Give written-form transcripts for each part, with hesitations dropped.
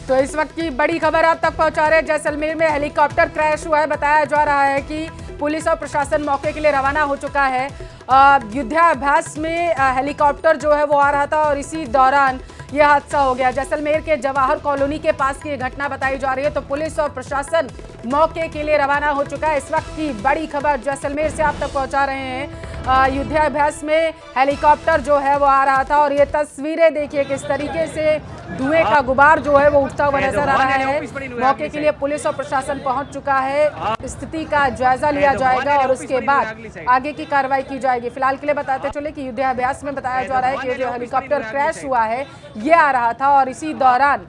तो इस वक्त की बड़ी खबर आप तक पहुंचा रहे हैं। जैसलमेर में हेलीकॉप्टर क्रैश हुआ है। बताया जा रहा है कि पुलिस और प्रशासन मौके के लिए रवाना हो चुका है। युद्धाभ्यास में हेलीकॉप्टर जो है वो आ रहा था और इसी दौरान यह हादसा हो गया। जैसलमेर के जवाहर कॉलोनी के पास की घटना बताई जा रही है। तो पुलिस और प्रशासन मौके के लिए रवाना हो चुका है। इस वक्त की बड़ी खबर जैसलमेर से आप तक पहुंचा रहे हैं। युद्धाभ्यास में हेलीकॉप्टर जो है वो आ रहा था और ये तस्वीरें देखिए किस तरीके से धुएं का गुबार जो है वो उठता हुआ नजर आ रहा है। मौके के लिए पुलिस और प्रशासन पहुंच चुका है। स्थिति का जायजा लिया जाएगा और उसके बाद आगे की कार्रवाई की जाएगी। फिलहाल के लिए बताते चले कि युद्धाभ्यास में बताया जा रहा है कि जो हेलीकॉप्टर क्रैश हुआ है ये आ रहा था और इसी दौरान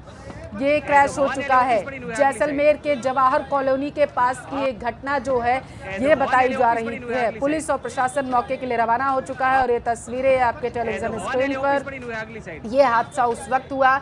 ये क्रैश हो चुका है। जैसलमेर के जवाहर कॉलोनी के पास की एक घटना जो है ये बताई जा रही है। पुलिस और प्रशासन मौके के लिए रवाना हो चुका है और ये तस्वीरें आपके टेलीविजन स्क्रीन पर। ये हादसा उस वक्त हुआ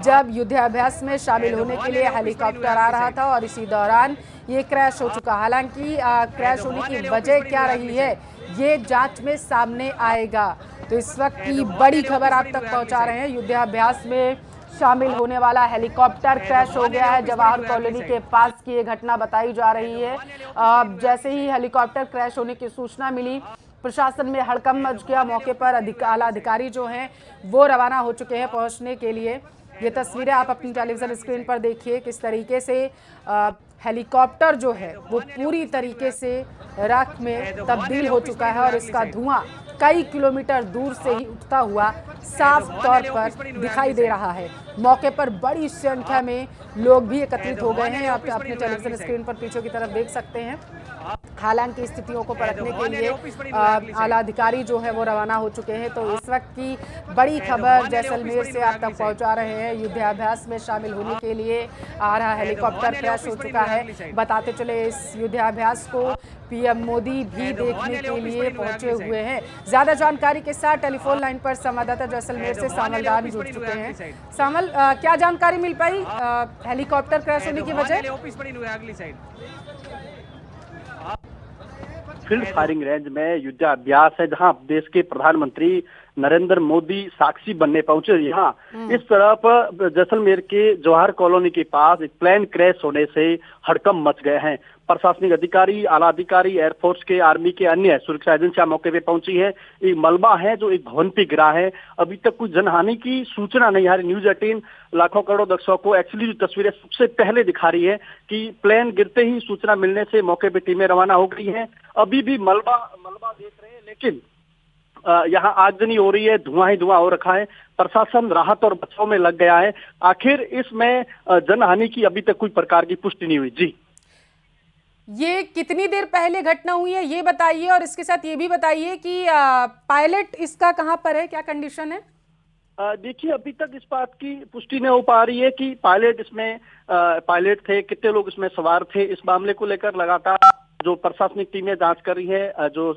जब युद्धाभ्यास में शामिल होने के लिए हेलीकॉप्टर आ रहा था और इसी दौरान ये क्रैश हो चुका। हालांकि क्रैश होने की वजह क्या रही है ये जांच में सामने आएगा। तो इस वक्त की बड़ी खबर आप तक पहुंचा रहे हैं। युद्धाभ्यास में शामिल होने वाला हेलीकॉप्टर क्रैश हो गया है। जवाहर कॉलोनी के पास की ये घटना बताई जा रही है। जैसे ही हेलीकॉप्टर क्रैश होने की सूचना मिली प्रशासन में हड़कंप मच गया। मौके पर आला अधिकारी जो हैं वो रवाना हो चुके हैं पहुंचने के लिए। ये तस्वीरें आप अपनी टेलीविजन स्क्रीन पर देखिए किस तरीके से हेलीकॉप्टर जो है वो पूरी तरीके से राख में तब्दील हो चुका है और इसका धुआं कई किलोमीटर दूर से ही उठता हुआ साफ तौर पर दिखाई दे रहा है। मौके पर बड़ी संख्या में लोग भी एकत्रित हो गए हैं। आप अपने टेलीविजन स्क्रीन पर पीछे की तरफ देख सकते हैं। हालांकि स्थितियों को परखने के लिए आला अधिकारी जो है वो रवाना हो चुके हैं। तो इस वक्त की बड़ी खबर जैसलमेर से आप तक पहुंचा रहे हैं। युद्धाभ्यास में शामिल होने के लिए आ रहा हेलीकॉप्टर क्रैश हो चुका है। बताते चले इस युद्धाभ्यास को पीएम मोदी भी देखने के लिए पहुंचे हुए हैं। ज्यादा जानकारी के साथ टेलीफोन लाइन पर संवाददाता जैसलमेर से सामल डान जुड़ चुके हैं। सामल, क्या जानकारी मिल पाई हेलीकॉप्टर क्रैश होने की वजह? फील्ड फायरिंग रेंज में युद्धाभ्यास है जहां देश के प्रधानमंत्री नरेंद्र मोदी साक्षी बनने पहुंचे। यहाँ इस तरफ जैसलमेर के जवाहर कॉलोनी के पास एक प्लेन क्रैश होने से हड़कंप मच गए हैं। प्रशासनिक अधिकारी, आला अधिकारी, एयरफोर्स के, आर्मी के अन्य सुरक्षा एजेंसियां मौके पे पहुंची है। एक मलबा है जो एक भवन पे गिरा है। अभी तक कुछ जनहानि की सूचना नहीं आ रही। न्यूज 18 लाखों करोड़ों दर्शकों को एक्चुअली जो तस्वीरें सबसे पहले दिखा रही है कि प्लेन गिरते ही सूचना मिलने से मौके पे टीमें रवाना हो गई हैं। अभी भी मलबा देख रहे हैं लेकिन यहाँ आगजनी हो रही है, धुआं ही धुआं हो रखा है। प्रशासन राहत और बचाव में लग गया है। आखिर इसमें जनहानि की अभी तक कोई प्रकार की पुष्टि नहीं हुई। जी, ये कितनी देर पहले घटना हुई है ये बताइए और इसके साथ ये भी बताइए कि पायलट इसका कहां पर है, क्या कंडीशन है? देखिए, अभी तक इस बात की पुष्टि नहीं हो पा रही है कि पायलट थे, कितने लोग इसमें सवार थे। इस मामले को लेकर लगातार जो प्रशासनिक टीमें जांच कर रही है, जो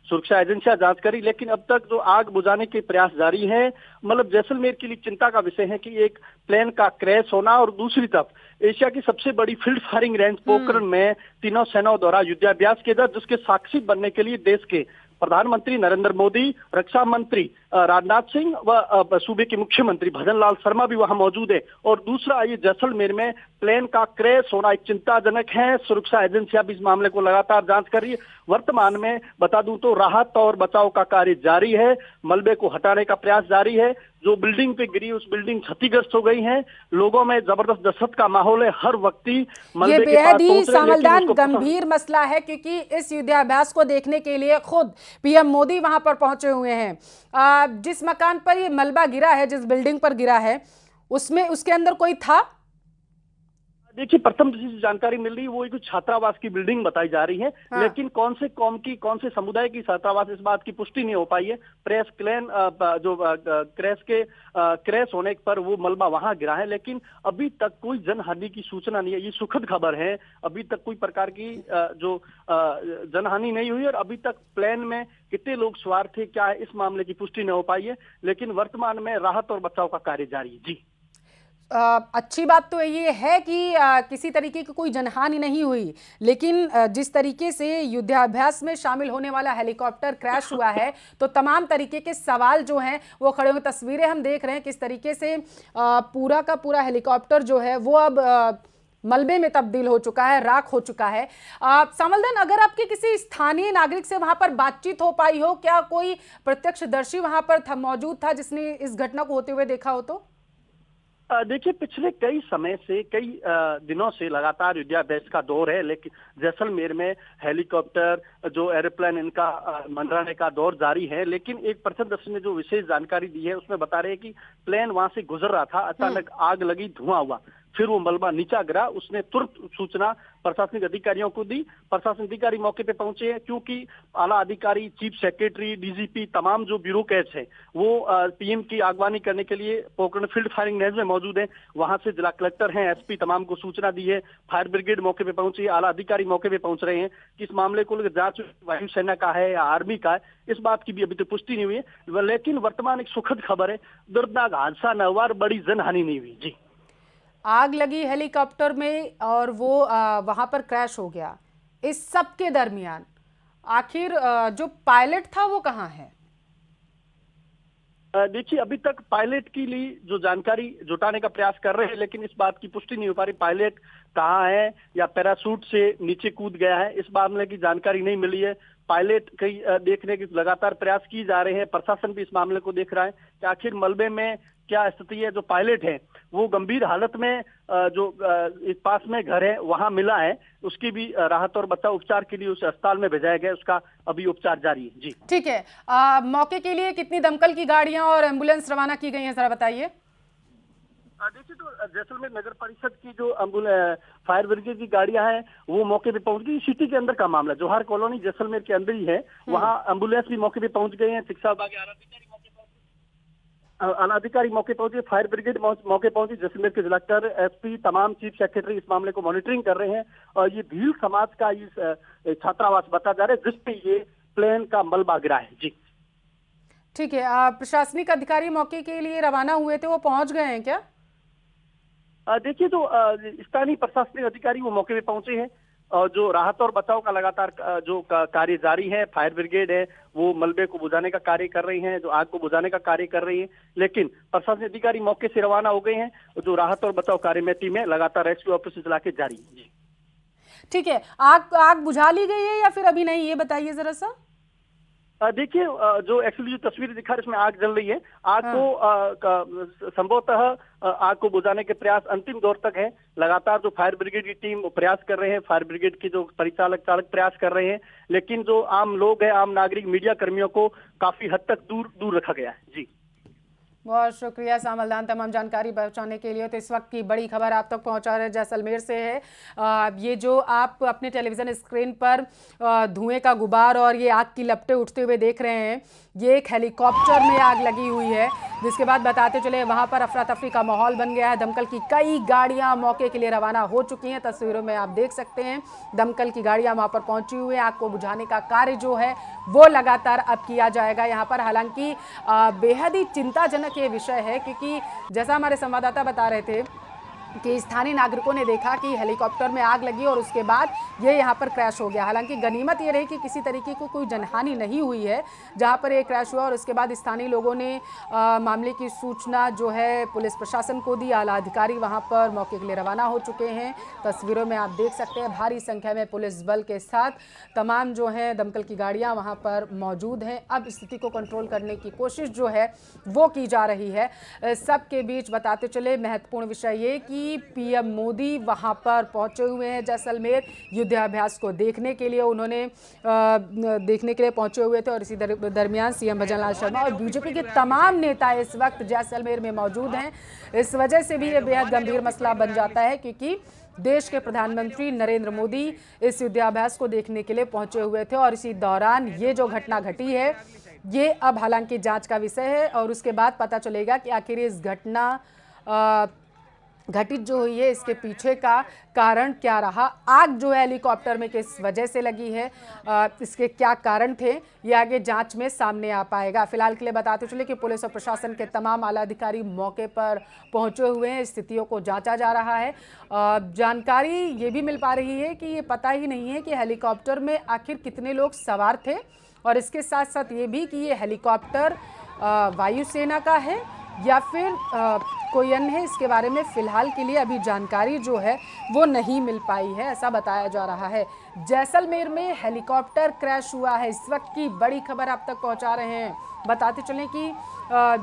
सुरक्षा एजेंसियां जांच करी, लेकिन अब तक जो आग बुझाने के प्रयास जारी है। मतलब जैसलमेर के लिए चिंता का विषय है कि एक प्लेन का क्रैश होना और दूसरी तरफ एशिया की सबसे बड़ी फील्ड फायरिंग रेंज पोखरण में तीनों सेनाओं द्वारा युद्धाभ्यास किया जाए, जिसके साक्षी बनने के लिए देश के प्रधानमंत्री नरेंद्र मोदी, रक्षा मंत्री राजनाथ सिंह व सूबे के मुख्यमंत्री भजन लाल शर्मा भी वहां मौजूद है। और दूसरा, ये जैसलमेर में प्लेन का क्रैश होना एक चिंताजनक है। सुरक्षा एजेंसियां भी इस मामले को लगातार जांच कर रही है। वर्तमान में बता दूं तो राहत और बचाव का कार्य जारी है। मलबे को हटाने का प्रयास जारी है। जो बिल्डिंग पे गिरी उस बिल्डिंग क्षतिग्रस्त हो गई है। लोगों में जबरदस्त दहशत का माहौल है। हर व्यक्ति मलबे के पास पहुंच रहे हैं। सामलदान गंभीर मसला है क्योंकि इस युद्धाभ्यास को देखने के लिए खुद पीएम मोदी वहां पर पहुंचे हुए हैं। जिस मकान पर ये मलबा गिरा है, जिस बिल्डिंग पर गिरा है, उसके अंदर कोई था? देखिए, प्रथम जिस जानकारी मिल रही है वो एक छात्रावास की बिल्डिंग बताई जा रही है। हाँ। लेकिन कौन से कौम की, कौन से समुदाय की छात्रावास, इस बात की पुष्टि नहीं हो पाई है। क्रैश होने पर वो मलबा वहां गिरा है, लेकिन अभी तक कोई जनहानि की सूचना नहीं है। ये सुखद खबर है। अभी तक कोई प्रकार की जनहानि नहीं हुई और अभी तक प्लेन में कितने लोग सवार थे, क्या है, इस मामले की पुष्टि नहीं हो पाई है। लेकिन वर्तमान में राहत और बचाव का कार्य जारी है। जी, अच्छी बात तो ये है कि किसी तरीके की कोई जनहानि नहीं हुई, लेकिन जिस तरीके से युद्धाभ्यास में शामिल होने वाला हेलीकॉप्टर क्रैश हुआ है तो तमाम तरीके के सवाल जो हैं वो खड़े हुए। तस्वीरें हम देख रहे हैं किस तरीके से पूरा का पूरा हेलीकॉप्टर जो है वो अब मलबे में तब्दील हो चुका है, राख हो चुका है। समलदन, अगर आपके किसी स्थानीय नागरिक से वहां पर बातचीत हो पाई हो, क्या कोई प्रत्यक्षदर्शी वहां पर मौजूद था जिसने इस घटना को होते हुए देखा हो? तो देखिए, पिछले कई समय से, कई दिनों से लगातार युद्धाभ्यास का दौर है, लेकिन जैसलमेर में हेलीकॉप्टर, जो एरोप्लेन, इनका मंडराने का दौर जारी है। लेकिन एक प्रत्यक्षदर्शी ने जो विशेष जानकारी दी है उसमें बता रहे हैं कि प्लेन वहां से गुजर रहा था, अचानक आग लगी, धुआं हुआ, फिर वो मलबा नीचा गिरा। उसने तुरंत सूचना प्रशासनिक अधिकारियों को दी। प्रशासनिक अधिकारी मौके पे पहुंचे हैं, क्योंकि आला अधिकारी, चीफ सेक्रेटरी, डीजीपी, तमाम जो ब्यूरोक्रेट्स हैं वो पीएम की अगवानी करने के लिए पोखरण फील्ड फायरिंग रेंज में मौजूद है। वहां से जिला कलेक्टर हैं, एसपी, तमाम को सूचना दी है। फायर ब्रिगेड मौके पे पहुंची है, आला अधिकारी मौके पे पहुंच रहे हैं कि इस मामले को लेकर जांच वायुसेना का है या आर्मी का है, इस बात की भी अभी तक पुष्टि नहीं हुई है। लेकिन वर्तमान एक सुखद खबर है, दर्दनाक हादसा न हुआ और बड़ी जनहानि नहीं हुई। जी, आग लगी हेलीकॉप्टर में और वो वहां पर क्रैश हो गया। इस सब के दरमियान आखिर जो पायलट था वो कहाँ है? देखिए, अभी तक पायलट के लिए जो जानकारी जुटाने का प्रयास कर रहे हैं, लेकिन इस बात की पुष्टि नहीं हो पा रही पायलट कहाँ है या पैराशूट से नीचे कूद गया है, इस मामले की जानकारी नहीं मिली है। पायलट कई देखने के लगातार प्रयास किए जा रहे हैं। प्रशासन भी इस मामले को देख रहा है कि आखिर मलबे में क्या स्थिति है। जो पायलट है वो गंभीर हालत में जो पास में घर है वहां मिला है, उसकी भी राहत और बचाव उपचार के लिए उस अस्पताल में भेजाया गया, उसका अभी उपचार जारी है। जी, ठीक है। मौके के लिए कितनी दमकल की गाड़ियां और एम्बुलेंस रवाना की गई हैं, जरा बताइए। देखिए, तो जैसलमेर नगर परिषद की जो फायर ब्रिगेड की गाड़ियां हैं वो मौके पे पहुंच गई। सिटी के अंदर का मामला, जौहर कॉलोनी जैसलमेर के अंदर ही है, वहां एम्बुलेंस भी मौके पे पहुंच गए हैं। शिक्षा विभाग के आला अधिकारी मौके पहुंचे, फायर ब्रिगेड मौके पहुंची, जैसलमेर के जिला कलेक्टर, एसपी, तमाम चीफ सेक्रेटरी इस मामले को मॉनिटरिंग कर रहे हैं। और ये भील समाज का इस छात्रावास बता जा रहा है जिस पे ये प्लेन का मलबा गिरा है। जी, ठीक है। प्रशासनिक अधिकारी मौके के लिए रवाना हुए थे, वो पहुंच गए हैं क्या? देखिए, तो स्थानीय प्रशासनिक अधिकारी वो मौके पे पहुंचे हैं और जो राहत और बचाव का लगातार जो कार्य जारी है। फायर ब्रिगेड है वो मलबे को बुझाने का कार्य कर रही हैं, जो आग को बुझाने का कार्य कर रही है। लेकिन प्रशासनिक अधिकारी मौके से रवाना हो गए हैं। जो राहत और बचाव कार्य में टीमें लगातार रेस्क्यू ऑपरेशन चला के जारी है। जी, ठीक है। आग बुझा ली गई है या फिर अभी नहीं, ये बताइए जरा सा। देखिए, जो एक्चुअली जो तस्वीर दिखा रही है इसमें आग जल रही है। आग को संभवतः आग को बुझाने के प्रयास अंतिम दौर तक है। लगातार जो फायर ब्रिगेड की टीम प्रयास कर रहे हैं, फायर ब्रिगेड के जो चालक प्रयास कर रहे हैं, लेकिन जो आम लोग हैं, आम नागरिक, मीडिया कर्मियों को काफी हद तक दूर रखा गया है। जी, बहुत शुक्रिया सामलदान, तमाम जानकारी पहुंचाने के लिए। तो इस वक्त की बड़ी खबर आप तक पहुंचा रहे जैसलमेर से है। ये जो आप अपने टेलीविजन स्क्रीन पर धुएं का गुबार और ये आग की लपटें उठते हुए देख रहे हैं, ये एक हेलीकॉप्टर में आग लगी हुई है, जिसके बाद बताते चले वहां पर अफरा तफरी का माहौल बन गया है। दमकल की कई गाड़ियां मौके के लिए रवाना हो चुकी हैं, तस्वीरों में आप देख सकते हैं। दमकल की गाड़ियां वहां पर पहुंची हुई हैं। आग को बुझाने का कार्य जो है वो लगातार अब किया जाएगा यहाँ पर। हालांकि बेहद ही चिंताजनक ये विषय है, क्योंकि जैसा हमारे संवाददाता बता रहे थे कि स्थानीय नागरिकों ने देखा कि हेलीकॉप्टर में आग लगी और उसके बाद ये यहाँ पर क्रैश हो गया। हालांकि गनीमत ये रही कि किसी तरीके को कोई जनहानि नहीं हुई है जहाँ पर ये क्रैश हुआ। और उसके बाद स्थानीय लोगों ने मामले की सूचना जो है पुलिस प्रशासन को दी। आला अधिकारी वहाँ पर मौके के लिए रवाना हो चुके हैं। तस्वीरों में आप देख सकते हैं भारी संख्या में पुलिस बल के साथ तमाम जो है दमकल की गाड़ियाँ वहाँ पर मौजूद हैं। अब स्थिति को कंट्रोल करने की कोशिश जो है वो की जा रही है। सबके बीच बताते चले महत्वपूर्ण विषय ये कि पीएम मोदी वहां पर पहुंचे हुए हैं जैसलमेर, युद्धाभ्यास को देखने के लिए उन्होंने देखने के लिए पहुंचे हुए थे। और इसी दरमियान सीएम भजनलाल शर्मा और बीजेपी के तमाम नेता इस वक्त जैसलमेर में मौजूद हैं। इस वजह से भी ये बेहद गंभीर मसला बन जाता है, क्योंकि देश के प्रधानमंत्री नरेंद्र मोदी इस युद्धाभ्यास को देखने के लिए पहुंचे हुए थे। और इसी दौरान ये जो घटना घटी है ये अब हालांकि जांच का विषय है और उसके बाद पता चलेगा कि आखिर इस घटना घटित जो हुई है, इसके पीछे का कारण क्या रहा, आग जो है हेलीकॉप्टर में किस वजह से लगी है, इसके क्या कारण थे, ये आगे जांच में सामने आ पाएगा। फिलहाल के लिए बताते चले कि पुलिस और प्रशासन के तमाम आला अधिकारी मौके पर पहुंचे हुए हैं, स्थितियों को जांचा जा रहा है। जानकारी ये भी मिल पा रही है कि ये पता ही नहीं है कि हेलीकॉप्टर में आखिर कितने लोग सवार थे, और इसके साथ साथ ये भी कि ये हेलीकॉप्टर वायुसेना का है या फिर कोई अन्य है। इसके बारे में फिलहाल के लिए अभी जानकारी जो है वो नहीं मिल पाई है, ऐसा बताया जा रहा है। जैसलमेर में हेलीकॉप्टर क्रैश हुआ है, इस वक्त की बड़ी खबर आप तक पहुंचा रहे हैं। बताते चलें कि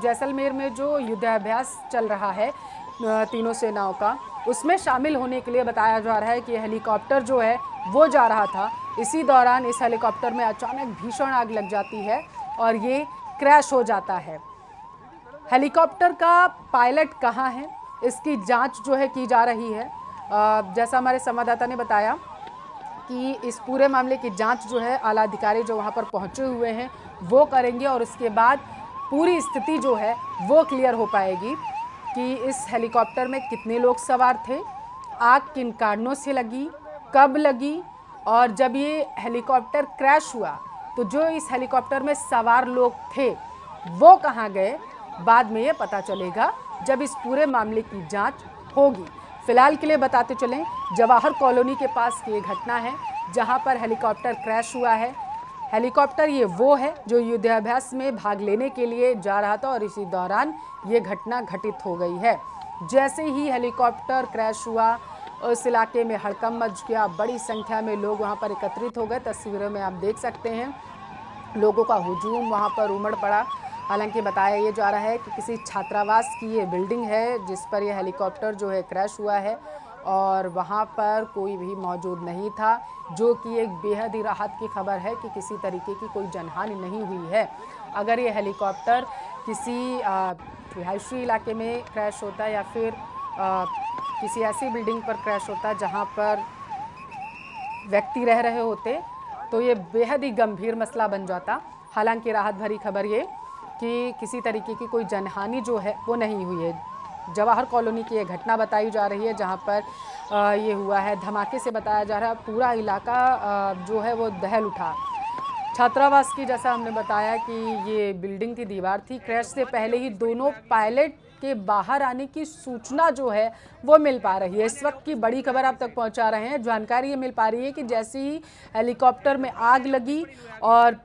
जैसलमेर में जो युद्धाभ्यास चल रहा है तीनों सेनाओं का, उसमें शामिल होने के लिए बताया जा रहा है कि हेलीकॉप्टर जो है वो जा रहा था। इसी दौरान इस हेलीकॉप्टर में अचानक भीषण आग लग जाती है और ये क्रैश हो जाता है। हेलीकॉप्टर का पायलट कहाँ है, इसकी जांच जो है की जा रही है। जैसा हमारे संवाददाता ने बताया कि इस पूरे मामले की जांच जो है आला अधिकारी जो वहाँ पर पहुँचे हुए हैं वो करेंगे, और उसके बाद पूरी स्थिति जो है वो क्लियर हो पाएगी कि इस हेलीकॉप्टर में कितने लोग सवार थे, आग किन कारणों से लगी, कब लगी, और जब ये हेलीकॉप्टर क्रैश हुआ तो जो इस हेलीकॉप्टर में सवार लोग थे वो कहाँ गए, बाद में ये पता चलेगा जब इस पूरे मामले की जांच होगी। फिलहाल के लिए बताते चलें, जवाहर कॉलोनी के पास की ये घटना है जहां पर हेलीकॉप्टर क्रैश हुआ है। हेलीकॉप्टर ये वो है जो युद्धाभ्यास में भाग लेने के लिए जा रहा था और इसी दौरान ये घटना घटित हो गई है। जैसे ही हेलीकॉप्टर क्रैश हुआ उस इलाके में हड़कंप मच गया, बड़ी संख्या में लोग वहाँ पर एकत्रित हो गए। तस्वीरों में आप देख सकते हैं लोगों का हुजूम वहाँ पर उमड़ पड़ा। हालांकि बताया ये जा रहा है कि किसी छात्रावास की ये बिल्डिंग है जिस पर यह हेलीकॉप्टर जो है क्रैश हुआ है, और वहाँ पर कोई भी मौजूद नहीं था, जो कि एक बेहद ही राहत की खबर है कि किसी तरीके की कोई जनहानि नहीं हुई है। अगर ये हेलीकॉप्टर किसी रिहायशी इलाके में क्रैश होता या फिर किसी ऐसी बिल्डिंग पर क्रैश होता जहाँ पर व्यक्ति रह रहे होते तो ये बेहद ही गंभीर मसला बन जाता। हालांकि राहत भरी खबर ये कि किसी तरीके की कोई जनहानि जो है वो नहीं हुई है। जवाहर कॉलोनी की ये घटना बताई जा रही है जहां पर ये हुआ है। धमाके से बताया जा रहा है पूरा इलाका जो है वो दहल उठा। छात्रावास की, जैसा हमने बताया कि ये बिल्डिंग की दीवार थी। क्रैश से पहले ही दोनों पायलट के बाहर आने की सूचना जो है वो मिल पा रही है। इस वक्त की बड़ी खबर आप तक पहुंचा रहे हैं। जानकारी ये मिल पा रही है कि जैसे ही हेलीकॉप्टर में आग लगी और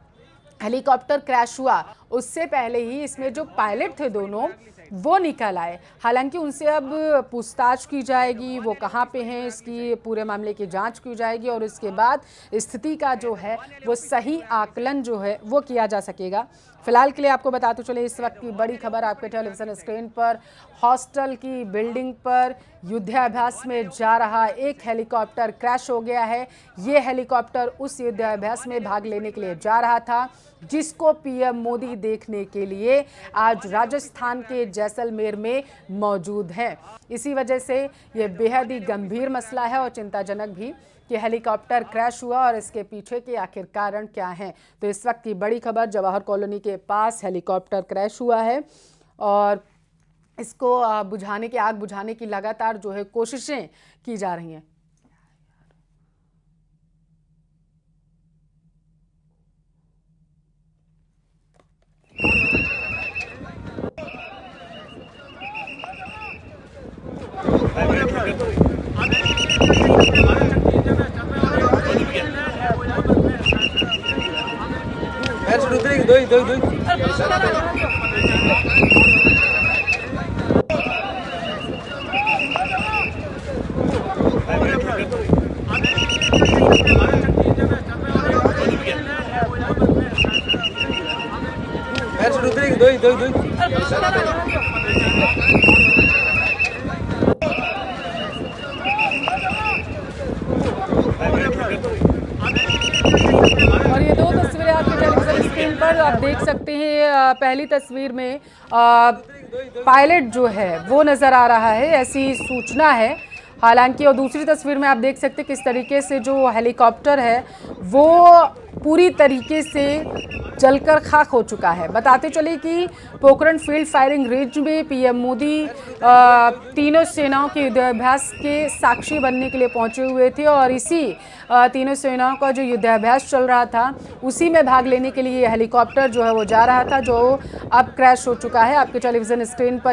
हेलीकॉप्टर क्रैश हुआ, उससे पहले ही इसमें जो पायलट थे दोनों वो निकल आए। हालांकि उनसे अब पूछताछ की जाएगी, वो कहाँ पे हैं, इसकी पूरे मामले की जांच की जाएगी और इसके बाद स्थिति का जो है वो सही आकलन जो है वो किया जा सकेगा। फिलहाल के लिए आपको बताते चले इस वक्त की बड़ी खबर आपके टेलीविजन स्क्रीन पर। हॉस्टल की बिल्डिंग पर युद्धाभ्यास में जा रहा एक हेलीकॉप्टर क्रैश हो गया है। ये हेलीकॉप्टर उस युद्धाभ्यास में भाग लेने के लिए जा रहा था जिसको पीएम मोदी देखने के लिए आज राजस्थान के जैसलमेर में मौजूद हैं। इसी वजह से ये बेहद ही गंभीर मसला है और चिंताजनक भी कि हेलीकॉप्टर क्रैश हुआ और इसके पीछे के आखिर कारण क्या हैं। तो इस वक्त की बड़ी खबर, जवाहर कॉलोनी के पास हेलीकॉप्टर क्रैश हुआ है और इसको आग बुझाने की लगातार जो है कोशिशें की जा रही हैं। और ये दो तस्वीरें आपके टेलीविजन स्क्रीन पर आप देख सकते हैं। पहली तस्वीर में पायलट जो है वो नज़र आ रहा है, ऐसी सूचना है। हालांकि और दूसरी तस्वीर में आप देख सकते हैं किस तरीके से जो हेलीकॉप्टर है वो पूरी तरीके से जलकर खाक हो चुका है। बताते चले कि पोखरण फील्ड फायरिंग रेंज में पीएम मोदी तीनों सेनाओं के युद्धाभ्यास के साक्षी बनने के लिए पहुंचे हुए थे और इसी तीनों सेनाओं का जो युद्धाभ्यास चल रहा था उसी में भाग लेने के लिए हेलीकॉप्टर जो है वो जा रहा था, जो अब क्रैश हो चुका है। आपके टेलीविजन स्क्रीन पर